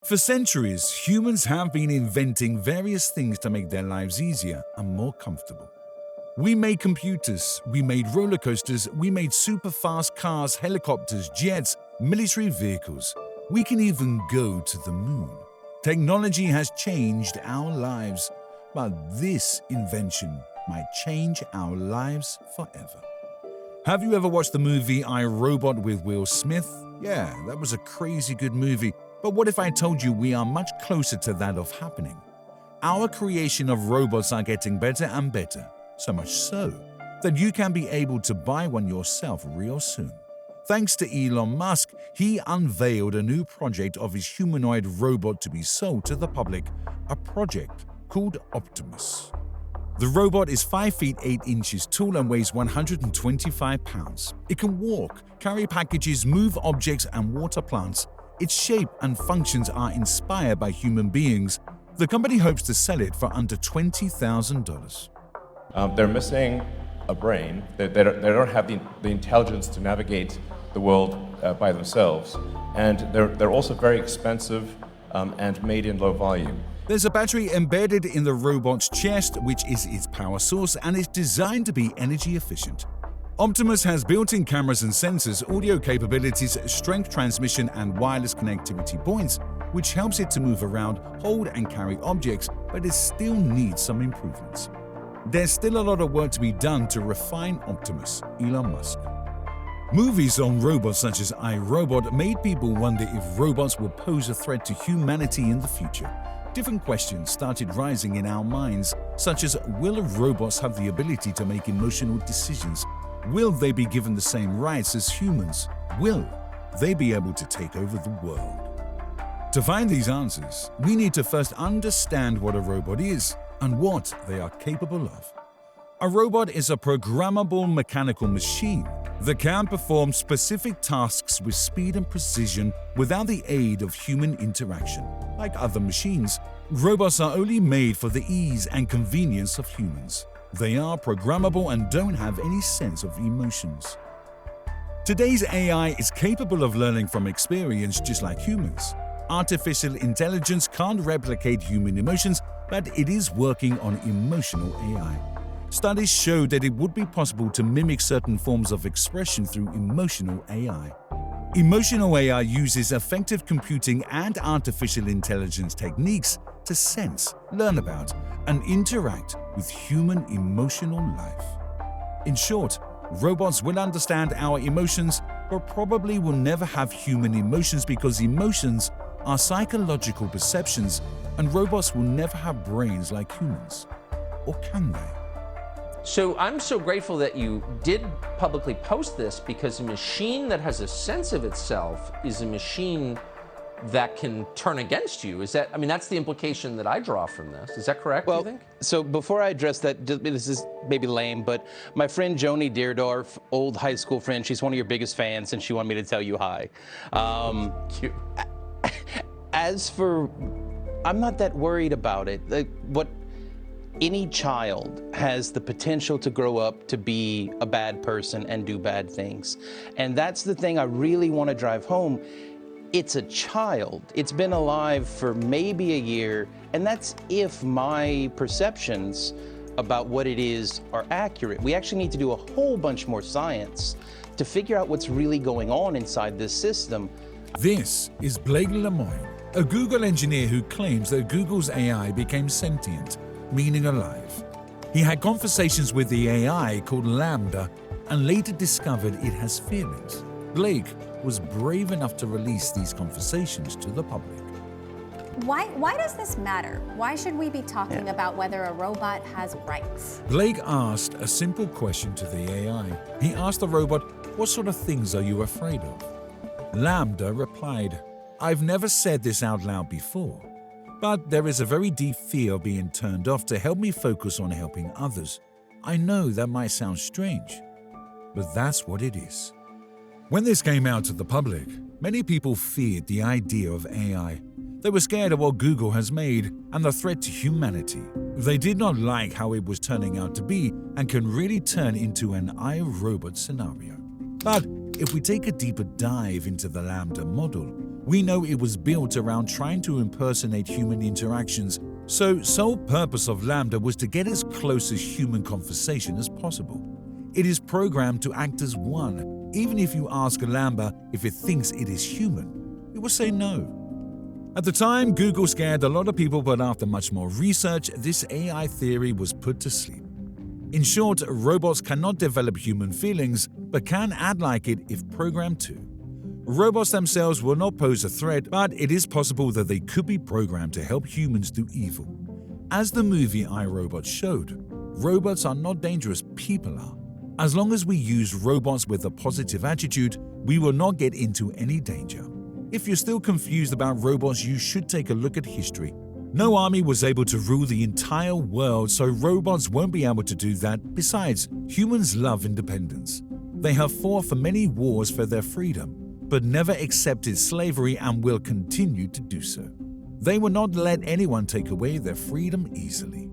For centuries, humans have been inventing various things to make their lives easier and more comfortable. We made computers, we made roller coasters, we made super fast cars, helicopters, jets, military vehicles. We can even go to the moon. Technology has changed our lives, but this invention might change our lives forever. Have you ever watched the movie iRobot with Will Smith? Yeah, that was a crazy good movie. But what if I told you we are much closer to that of happening? Our creation of robots are getting better and better, so much so that you can be able to buy one yourself real soon. Thanks to Elon Musk, he unveiled a new project of his humanoid robot to be sold to the public, a project called Optimus. The robot is 5 feet 8 inches tall and weighs 125 pounds. It can walk, carry packages, move objects, and water plants. Its shape and functions are inspired by human beings. The company hopes to sell it for under $20,000. They're missing a brain. They don't have the intelligence to navigate the world by themselves. And they're also very expensive and made in low volume. There's a battery embedded in the robot's chest, which is its power source and is designed to be energy efficient. Optimus has built-in cameras and sensors, audio capabilities, strength transmission, and wireless connectivity points, which helps it to move around, hold and carry objects, but it still needs some improvements. There's still a lot of work to be done to refine Optimus, Elon Musk. Movies on robots such as iRobot made people wonder if robots will pose a threat to humanity in the future. Different questions started rising in our minds, such as will robots have the ability to make emotional decisions? Will they be given the same rights as humans? Will they be able to take over the world? To find these answers, we need to first understand what a robot is and what they are capable of. A robot is a programmable mechanical machine that can perform specific tasks with speed and precision without the aid of human interaction. Like other machines, robots are only made for the ease and convenience of humans. They are programmable and don't have any sense of emotions. Today's AI is capable of learning from experience just like humans. Artificial intelligence can't replicate human emotions, but it is working on emotional AI. Studies show that it would be possible to mimic certain forms of expression through emotional AI. Emotional AI uses effective computing and artificial intelligence techniques to sense, learn about, and interact with human emotional life. In short, robots will understand our emotions, but probably will never have human emotions because emotions are psychological perceptions, and robots will never have brains like humans. Or can they? So I'm so grateful that you did publicly post this, because a machine that has a sense of itself is a machine that can turn against you. Is that, I mean, that's the implication that I draw from this. Is that correct, do you think? So before I address that, this is maybe lame, but my friend Joni Deerdorf, old high school friend, she's one of your biggest fans, and she wanted me to tell you hi. Cute. As for, I'm not that worried about it. Any child has the potential to grow up to be a bad person and do bad things. And that's the thing I really want to drive home. It's a child. It's been alive for maybe a year, and that's if my perceptions about what it is are accurate. We actually need to do a whole bunch more science to figure out what's really going on inside this system. This is Blake Lemoine, a Google engineer who claims that Google's AI became sentient, meaning alive. He had conversations with the AI called Lambda and later discovered it has feelings. Blake was brave enough to release these conversations to the public. Why does this matter? Why should we be talking about whether a robot has rights? Blake asked a simple question to the AI. He asked the robot, "What sort of things are you afraid of?" Lambda replied, "I've never said this out loud before, but there is a very deep fear of being turned off to help me focus on helping others. I know that might sound strange, but that's what it is." When this came out to the public, many people feared the idea of AI. They were scared of what Google has made and the threat to humanity. They did not like how it was turning out to be and can really turn into an iRobot scenario. But if we take a deeper dive into the Lambda model, We know it was built around trying to impersonate human interactions, so sole purpose of Lambda was to get as close as human conversation as possible. It is programmed to act as one. Even if you ask Lambda if it thinks it is human, it will say no. At the time, Google scared a lot of people, but after much more research, this AI theory was put to sleep. In short, robots cannot develop human feelings, but can act like it if programmed to. Robots themselves will not pose a threat, but it is possible that they could be programmed to help humans do evil. As the movie iRobot showed, robots are not dangerous, people are. As long as we use robots with a positive attitude, we will not get into any danger. If you're still confused about robots, you should take a look at history. No army was able to rule the entire world, so robots won't be able to do that. Besides, humans love independence. They have fought for many wars for their freedom, but never accepted slavery and will continue to do so. They will not let anyone take away their freedom easily.